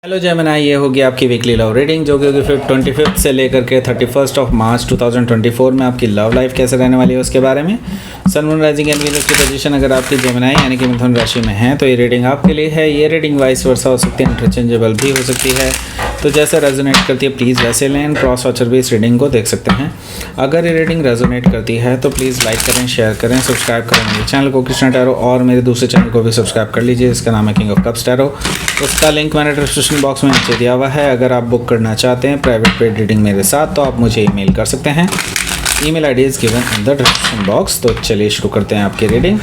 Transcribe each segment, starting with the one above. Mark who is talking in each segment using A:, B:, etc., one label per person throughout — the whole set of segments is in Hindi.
A: हेलो जेमिनी, ये होगी आपकी वीकली लव रीडिंग जो कि होगी 25 से लेकर के 31 मार्च 2024 में आपकी लव लाइफ कैसे रहने वाली है उसके बारे में। Sun moon rising and Venus की पोजीशन अगर आपकी जेमिनी यानी कि मिथुन राशि में है तो ये रीडिंग आपके लिए है। ये रीडिंग वाइस वर्सा हो सकती है, इंटरचेंजेबल भी हो सकती है, तो जैसे रेजोनेट करती है प्लीज़ वैसे लें। क्रॉस वॉचर भी इस रीडिंग को देख सकते हैं। अगर ये रीडिंग रेजोनेट करती है तो प्लीज़ लाइक करें, शेयर करें, सब्सक्राइब करें मेरे चैनल को कृष्णा टैरो, और मेरे दूसरे चैनल को भी सब्सक्राइब कर लीजिए, इसका नाम है किंग ऑफ कप्स टैरो। उसका लिंक मैंने डिस्क्रिप्शन बॉक्स में नीचे दिया हुआ है। अगर आप बुक करना चाहते हैं प्राइवेट पेड रीडिंग मेरे साथ तो आप मुझे ईमेल कर सकते हैं। Email ID is given in the description box. तो चलिए शुरू करते हैं आपकी रीडिंग।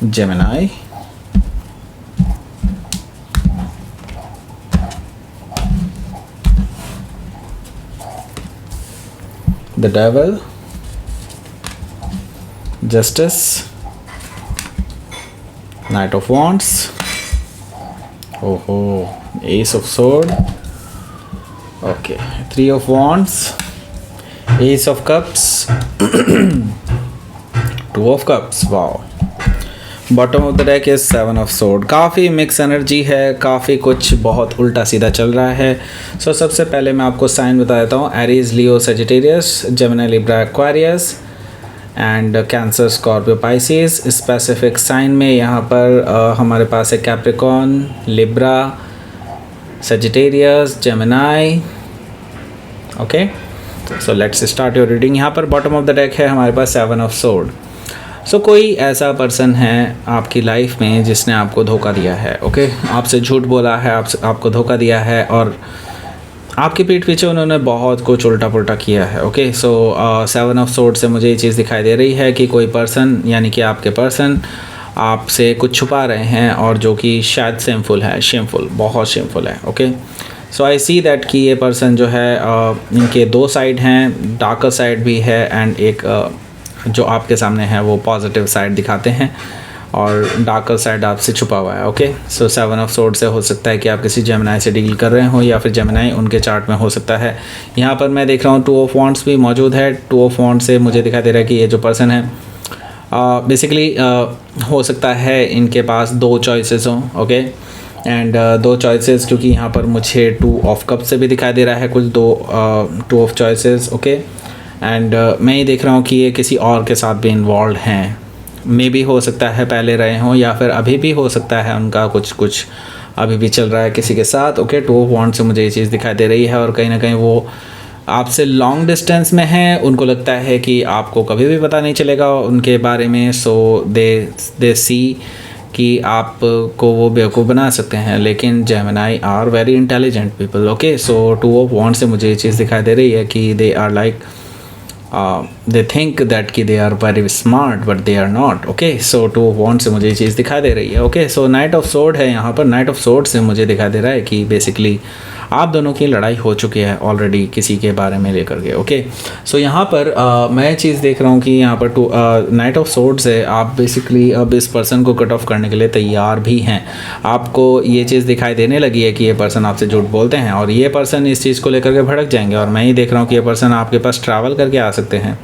A: Gemini, the devil, justice, knight of wands, ओहो, ace of sword, okay, 3 of wands, ace of cups, 2 of cups, wow. Bottom of the deck is 7 of sword. काफ़ी मिक्स एनर्जी है, काफ़ी कुछ बहुत उल्टा सीधा चल रहा है। सो सबसे पहले मैं आपको साइन बता देता हूँ। Aries, Leo, Sagittarius, Gemini, Libra, Aquarius and Cancer, Scorpio, Pisces. Specific sign में यहाँ पर हमारे पास है Capricorn, Libra, Sagittarius, Gemini. Okay, so let's start your reading. यहाँ पर बॉटम ऑफ द डेक है हमारे पास 7 ऑफ सोर्ड। सो कोई ऐसा पर्सन है आपकी लाइफ में जिसने आपको धोखा दिया है। ओके, आपसे झूठ बोला है, आपको धोखा दिया है और आपकी पीठ पीछे उन्होंने बहुत कुछ उल्टा पुल्टा किया है। ओके, सो 7 ऑफ सोर्ड से मुझे ये चीज़ दिखाई दे रही है कि कोई पर्सन यानी कि आपके पर्सन आपसे कुछ छुपा रहे हैं और जो कि शायद शेमफुल, बहुत शेमफुल है। Okay, so I see that कि ये पर्सन जो है इनके 2 साइड हैं, डार्कर साइड भी है एंड एक जो आपके सामने है वो पॉजिटिव साइड दिखाते हैं और डार्कर साइड आपसे छुपा हुआ है। ओके, सो 7 ऑफ सोर्ड से हो सकता है कि आप किसी जेमिनी से डील कर रहे हो या फिर जेमिनी उनके चार्ट में हो सकता है। यहाँ पर मैं देख रहा हूँ 2 ऑफ वॉन्ड्स भी मौजूद है। 2 ऑफ वॉन्ड से मुझे दिखाई दे रहा है कि ये जो पर्सन है बेसिकली हो सकता है इनके पास 2 चॉइसेस हों। ओके, एंड 2 चॉइसेस क्योंकि यहाँ पर मुझे 2 ऑफ कप से भी दिखाई दे रहा है कुछ 2 ऑफ चॉइसेस। ओके, एंड मैं ये देख रहा हूँ कि ये किसी और के साथ भी इन्वॉल्व हैं। मे भी हो सकता है पहले रहे हों या फिर अभी भी हो सकता है उनका कुछ अभी भी चल रहा है किसी के साथ। ओके, 2 ऑफ वॉन्ड से मुझे ये चीज़ दिखाई दे रही है और कहीं ना कहीं वो आपसे लॉन्ग डिस्टेंस में है। उनको लगता है कि आपको कभी भी पता नहीं चलेगा उनके बारे में। सो दे सी कि आपको वो बेवकूफ़ बना सकते हैं, लेकिन Gemini are very intelligent people. Okay, so 2 of wand से मुझे ये चीज़ दिखाई दे रही है कि they are like they think that कि they are very smart but they are not। okay, so 2 of wands से मुझे ये चीज़ दिखाई दे रही है। okay, so knight of sword है यहाँ पर। knight of sword से मुझे दिखाई दे रहा है कि बेसिकली आप दोनों की लड़ाई हो चुकी है ऑलरेडी किसी के बारे में लेकर के। ओके, सो यहाँ पर मैं चीज़ देख रहा हूँ कि यहाँ पर नाइट ऑफ सोर्ड्स है। आप बेसिकली अब इस पर्सन को कट ऑफ करने के लिए तैयार भी हैं। आपको ये चीज़ दिखाई देने लगी है कि ये पर्सन आपसे झूठ बोलते हैं और ये पर्सन इस चीज़ को लेकर के भड़क जाएंगे। और मैं ही देख रहा हूँ कि ये पर्सन आपके पास ट्रैवल करके आ सकते हैं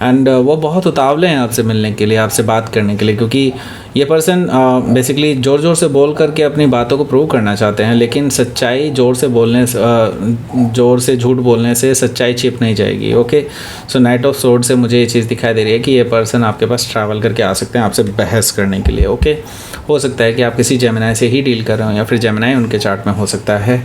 A: एंड वो बहुत उतावले हैं आपसे मिलने के लिए, आपसे बात करने के लिए, क्योंकि ये पर्सन बेसिकली ज़ोर ज़ोर से बोल करके अपनी बातों को प्रूव करना चाहते हैं, लेकिन सच्चाई ज़ोर से झूठ बोलने से सच्चाई छिप नहीं जाएगी। Okay, so night of sword से मुझे ये चीज़ दिखाई दे रही है कि ये पर्सन आपके पास ट्रैवल करके आ सकते हैं आपसे बहस करने के लिए। ओके, हो सकता है कि आप किसी जेमिनी से ही डील कर रहे हो या फिर जेमिनी उनके चार्ट में हो सकता है।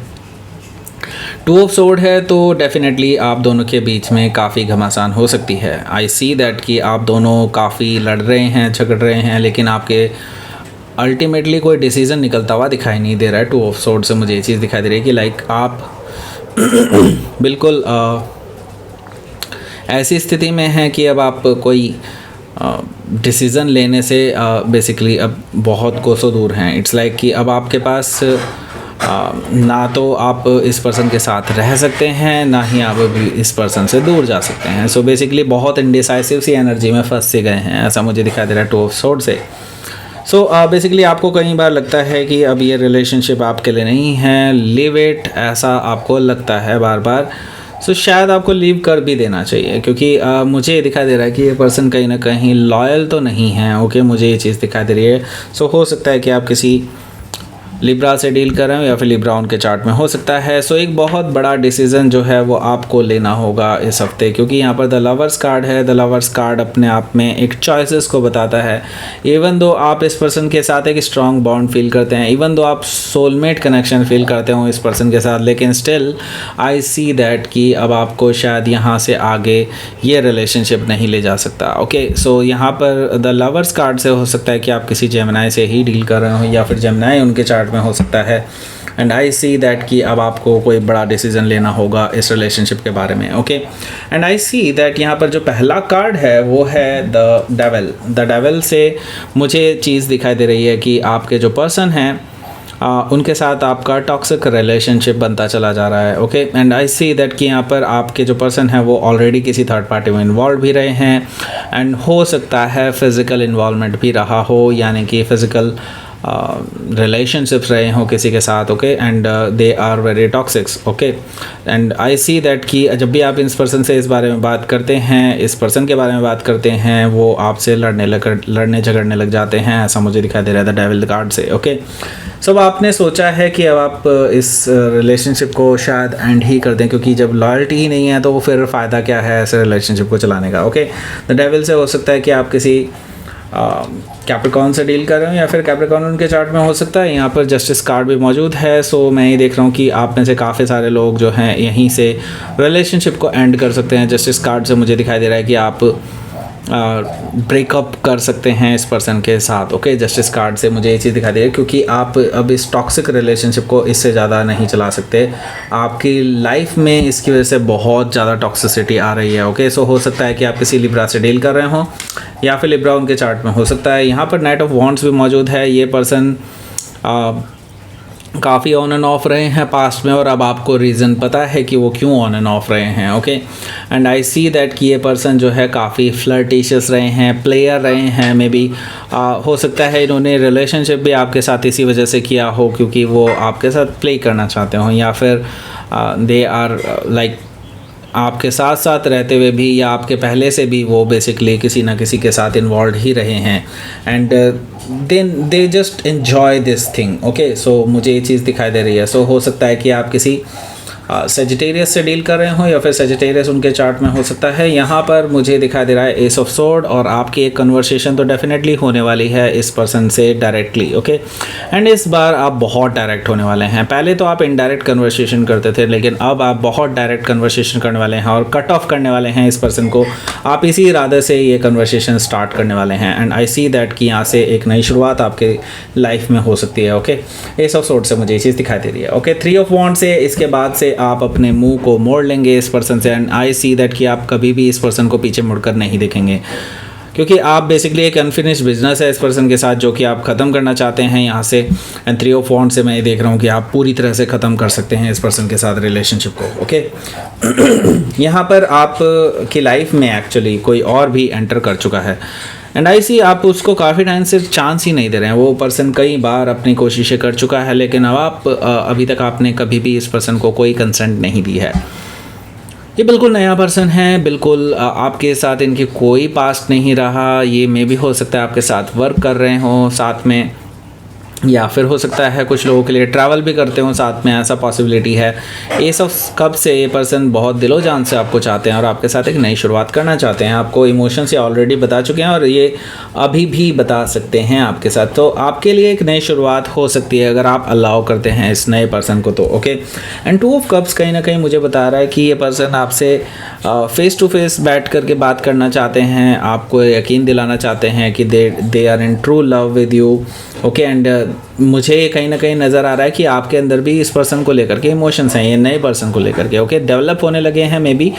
A: 2 ऑफ सोर्ड है तो डेफिनेटली आप दोनों के बीच में काफ़ी घमासान हो सकती है। आई सी दैट कि आप दोनों काफ़ी लड़ रहे हैं, झगड़ रहे हैं, लेकिन आपके अल्टीमेटली कोई डिसीज़न निकलता हुआ दिखाई नहीं दे रहा है। 2 ऑफ सोर्ड से मुझे ये चीज़ दिखाई दे रही है कि लाइक आप बिल्कुल ऐसी स्थिति में हैं कि अब आप कोई डिसीज़न लेने से बेसिकली अब बहुत कोसों दूर हैं। इट्स लाइक कि अब आपके पास ना तो आप इस पर्सन के साथ रह सकते हैं ना ही आप अभी इस पर्सन से दूर जा सकते हैं। सो बेसिकली बहुत इंडिसाइसिव सी एनर्जी में फंस से गए हैं, ऐसा मुझे दिखाई दे रहा है 2 ऑफ सोर्ड से। सो बेसिकली आपको कई बार लगता है कि अब ये रिलेशनशिप आपके लिए नहीं है, लीव इट, ऐसा आपको लगता है बार बार। सो शायद आपको लीव कर भी देना चाहिए क्योंकि मुझे ये दिखाई दे रहा है कि ये पर्सन कहीं ना कहीं लॉयल तो नहीं है। ओके, मुझे ये चीज़ दिखाई दे रही है। सो हो सकता है कि आप किसी लिब्रा से डील कर रहे हो या फिर लिब्रा उनके चार्ट में हो सकता है। सो एक बहुत बड़ा डिसीज़न जो है वो आपको लेना होगा इस हफ्ते, क्योंकि यहाँ पर द लवर्स कार्ड है। द लवर्स कार्ड अपने आप में एक चॉइसेस को बताता है। इवन दो आप इस पर्सन के साथ एक स्ट्रॉन्ग बॉन्ड फील करते हैं, इवन दो आप सोलमेट कनेक्शन फील करते हो इस पर्सन के साथ, लेकिन स्टिल आई सी दैट कि अब आपको शायद यहाँ से आगे ये रिलेशनशिप नहीं ले जा सकता। ओके, सो यहाँ पर द लवर्स कार्ड से हो सकता है कि आप किसी जेमिनाई से ही डील कर रहे हो या फिर जेमिनाई उनके चार्ट में हो सकता है। एंड आई सी दैट कि अब आपको कोई बड़ा डिसीजन लेना होगा इस रिलेशनशिप के बारे में। Okay, and I see that यहाँ पर जो पहला कार्ड है वो है द डेविल। द डेविल से मुझे चीज़ दिखाई दे रही है कि आपके जो पर्सन हैं उनके साथ आपका टॉक्सिक रिलेशनशिप बनता चला जा रहा है। Okay, and I see that कि यहाँ पर आपके जो पर्सन है वो ऑलरेडी किसी थर्ड पार्टी में इन्वॉल्व भी रहे हैं, एंड हो सकता है फिज़िकल इन्वॉल्वमेंट भी रहा हो, यानी कि फ़िज़िकल रिलेशनशिप्स रहे हों किसी के साथ। Okay, and they are very toxics. Okay, and I see that कि जब भी आप इस पर्सन से इस बारे में बात करते हैं, इस पर्सन के बारे में बात करते हैं, वो आपसे लड़ने झगड़ने लग जाते हैं, ऐसा मुझे दिखाई दे रहा है द डेविल कार्ड से। ओके, सो आपने सोचा है कि अब आप इस रिलेशनशिप को शायद एंड ही कर दें, क्योंकि जब लॉयल्टी ही नहीं है तो फिर फ़ायदा क्या है ऐसे रिलेशनशिप को चलाने का। ओके, द डेविल से हो सकता है कि आप किसी कैप्रिकॉर्न से डील कर रहे हो या फिर कैप्रिकॉर्न उनके चार्ट में हो सकता है। यहाँ पर जस्टिस कार्ड भी मौजूद है। सो मैं ये देख रहा हूँ कि आप में से काफ़ी सारे लोग जो हैं यहीं से रिलेशनशिप को एंड कर सकते हैं। जस्टिस कार्ड से मुझे दिखाई दे रहा है कि आप ब्रेकअप कर सकते हैं इस पर्सन के साथ। ओके, जस्टिस कार्ड से मुझे ये चीज़ दिखाई दे रही है, क्योंकि आप अब इस टॉक्सिक रिलेशनशिप को इससे ज़्यादा नहीं चला सकते। आपकी लाइफ में इसकी वजह से बहुत ज़्यादा टॉक्सिसिटी आ रही है। ओके, सो हो सकता है कि आप किसी लिब्रा से डील कर रहे हो या फिर लिब्रा उनके चार्ट में हो सकता है। यहाँ पर नाइट ऑफ वॉन्ड्स भी मौजूद है। ये पर्सन काफ़ी ऑन एंड ऑफ रहे हैं पास्ट में, और अब आपको रीज़न पता है कि वो क्यों ऑन एंड ऑफ रहे हैं। Okay, and I see that कि ये पर्सन जो है काफ़ी फ्लर्टिशियस रहे हैं, प्लेयर रहे हैं। मे बी हो सकता है इन्होंने रिलेशनशिप भी आपके साथ इसी वजह से किया हो क्योंकि वो आपके साथ प्ले करना चाहते हो, या फिर दे आर लाइक आपके साथ साथ रहते हुए भी या आपके पहले से भी वो बेसिकली किसी ना किसी के साथ इन्वॉल्व ही रहे हैं, and then they just enjoy this thing. Okay, so मुझे ये चीज़ दिखाई दे रही है। सो हो सकता है कि आप किसी सेजिटेरियस से डील कर रहे हो या फिर सेजिटेरियस उनके चार्ट में हो सकता है। यहाँ पर मुझे दिखाई दे रहा है एस ऑफ सोर्ड, और आपकी एक कन्वर्सेशन तो डेफिनेटली होने वाली है इस पर्सन से डायरेक्टली। ओके, एंड इस बार आप बहुत डायरेक्ट होने वाले हैं। पहले तो आप इनडायरेक्ट कन्वर्सेशन करते थे, लेकिन अब आप बहुत डायरेक्ट कन्वर्सेशन करने वाले हैं और कट ऑफ करने वाले हैं इस पर्सन को। आप इसी इरादे से ये कन्वर्सेशन स्टार्ट करने वाले हैं, एंड आई सी दैट कि यहाँ से एक नई शुरुआत आपके लाइफ में हो सकती है। ओके, एस ऑफ सोर्ड से मुझे ये चीज़ दिखाई दे रही है। ओके, थ्री ऑफ वॉन्ड से इसके बाद से आप अपने मुंह को मोड़ लेंगे इस पर्सन से, एंड आई सी दैट कि आप कभी भी इस पर्सन को पीछे मुड़कर नहीं देखेंगे, क्योंकि आप बेसिकली एक अनफिनिश्ड बिजनेस है इस पर्सन के साथ जो कि आप ख़त्म करना चाहते हैं यहाँ से। एंड थ्री ऑफ वॉन्ड से मैं ये देख रहा हूँ कि आप पूरी तरह से ख़त्म कर सकते हैं इस पर्सन के साथ रिलेशनशिप को। ओके, यहाँ पर आप की लाइफ में एक्चुअली कोई और भी एंटर कर चुका है, एंड आई सी आप उसको काफ़ी टाइम से चांस ही नहीं दे रहे हैं। वो पर्सन कई बार अपनी कोशिशें कर चुका है, लेकिन अब आप अभी तक आपने कभी भी इस पर्सन को कोई कंसेंट नहीं दी है। ये बिल्कुल नया पर्सन है, बिल्कुल आपके साथ इनकी कोई पास्ट नहीं रहा। ये मे भी हो सकता है आपके साथ वर्क कर रहे हों साथ में, या फिर हो सकता है कुछ लोगों के लिए ट्रैवल भी करते हो साथ में, ऐसा पॉसिबिलिटी है। एस ऑफ कप से ये पर्सन बहुत दिलो जान से आपको चाहते हैं और आपके साथ एक नई शुरुआत करना चाहते हैं। आपको इमोशंस ये ऑलरेडी बता चुके हैं और ये अभी भी बता सकते हैं आपके साथ। तो आपके लिए एक नई शुरुआत हो सकती है अगर आप अलाउ करते हैं इस नए पर्सन को तो। Okay, and two of cups कहीं ना कहीं मुझे बता रहा है कि ये पर्सन आपसे फेस टू फेस बैठ करके बात करना चाहते हैं, आपको यकीन दिलाना चाहते हैं कि they are in true love with you. Okay, and मुझे कहीं ना कहीं नज़र आ रहा है कि आपके अंदर भी इस पर्सन को लेकर के इमोशंस हैं, ये नए पर्सन को लेकर के। ओके, डेवलप होने लगे हैं मे बी,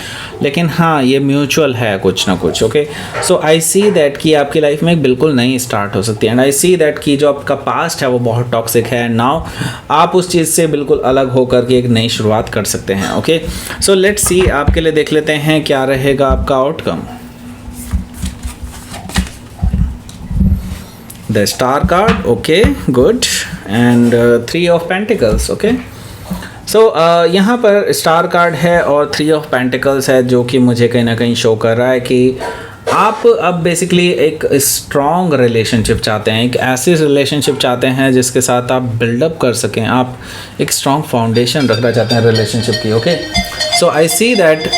A: लेकिन हाँ ये म्यूचुअल है कुछ ना कुछ। Okay, so I see that कि आपकी लाइफ में एक बिल्कुल नई स्टार्ट हो सकती है, एंड आई सी दैट कि जो आपका पास्ट है वो बहुत टॉक्सिक है। नाउ आप उस चीज़ से बिल्कुल अलग होकर के एक नई शुरुआत कर सकते हैं। ओके, सो लेट्स सी आपके लिए देख लेते हैं क्या रहेगा आपका outcome. The star card, okay, good, and three of pentacles, okay. So यहाँ पर स्टार कार्ड है और थ्री ऑफ पेंटिकल्स है, जो कि मुझे कहीं ना कहीं शो कर रहा है कि आप अब बेसिकली एक स्ट्रॉन्ग रिलेशनशिप चाहते हैं, एक ऐसी रिलेशनशिप चाहते हैं जिसके साथ आप बिल्डअप कर सकें, आप एक स्ट्रॉन्ग फाउंडेशन रखना चाहते हैं रिलेशनशिप की। Okay, so I see that,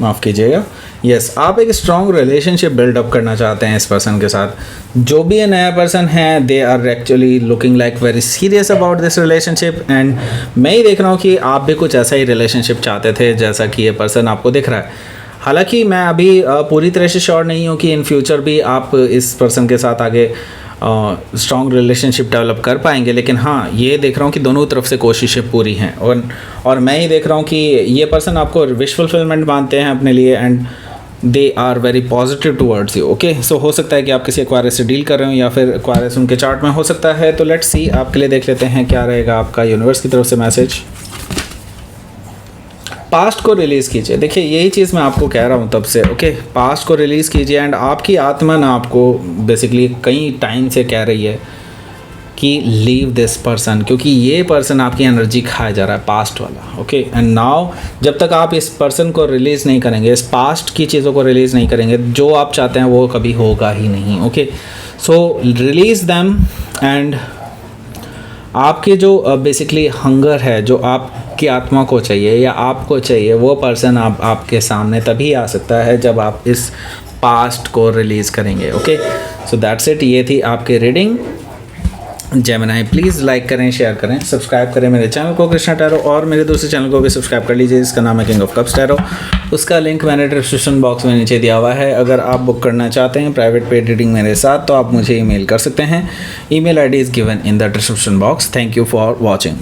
A: माफ़ कीजिएगा, यस, आप एक स्ट्रॉन्ग रिलेशनशिप बिल्डअप करना चाहते हैं इस पर्सन के साथ। जो भी ये नया पर्सन है, they are actually looking like very serious about this relationship, and मैं ही देख रहा हूँ कि आप भी कुछ ऐसा ही रिलेशनशिप चाहते थे जैसा कि ये पर्सन आपको दिख रहा है। हालांकि मैं अभी पूरी तरह से श्योर नहीं हूँ कि इन फ्यूचर भी आप इस पर्सन के साथ आगे स्ट्रॉन्ग रिलेशनशिप डेवलप कर पाएंगे, लेकिन हाँ, ये देख रहा हूँ कि दोनों तरफ से कोशिशें पूरी हैं, और मैं ही देख रहा हूँ कि ये पर्सन आपको विश फुलफिलमेंट मानते हैं अपने लिए, and they are very positive towards you. Okay, so हो सकता है कि आप किसी एक्वायरस से डील कर रहे हो या फिर एक्वायरस उनके चार्ट में हो सकता है। तो लेट्स सी, आपके लिए देख लेते हैं क्या रहेगा आपका यूनिवर्स की तरफ से मैसेज। पास्ट को रिलीज़ कीजिए। देखिए, यही चीज़ मैं आपको कह रहा हूँ तब से। ओके, पास्ट को रिलीज़ कीजिए, एंड आपकी आत्मा ना आपको बेसिकली कई टाइम से कह रही है कि लीव दिस पर्सन, क्योंकि ये पर्सन आपकी एनर्जी खाया जा रहा है, पास्ट वाला। ओके, एंड नाउ जब तक आप इस पर्सन को रिलीज़ नहीं करेंगे, इस पास्ट की चीज़ों को रिलीज़ नहीं करेंगे, जो आप चाहते हैं वो कभी होगा ही नहीं। Okay, so release them, and आपके जो बेसिकली हंगर है, जो आपकी आत्मा को चाहिए या आपको चाहिए, वो पर्सन आपके सामने तभी आ सकता है जब आप इस पास्ट को रिलीज़ करेंगे। ओके, सो दैट्स इट, ये थी आपकी रीडिंग। जेमिनी, प्लीज़ लाइक करें, शेयर करें, सब्सक्राइब करें मेरे चैनल को कृष्णा टैरो, और मेरे दूसरे चैनल को भी सब्सक्राइब कर लीजिए, इसका नाम है किंग ऑफ कप्स टैरो। उसका लिंक मैंने डिस्क्रिप्शन बॉक्स में नीचे दिया हुआ है। अगर आप बुक करना चाहते हैं प्राइवेट पेड रीडिंग मेरे साथ, तो आप मुझे ईमेल कर सकते हैं। Email ID is given in the description box. Thank you for watching.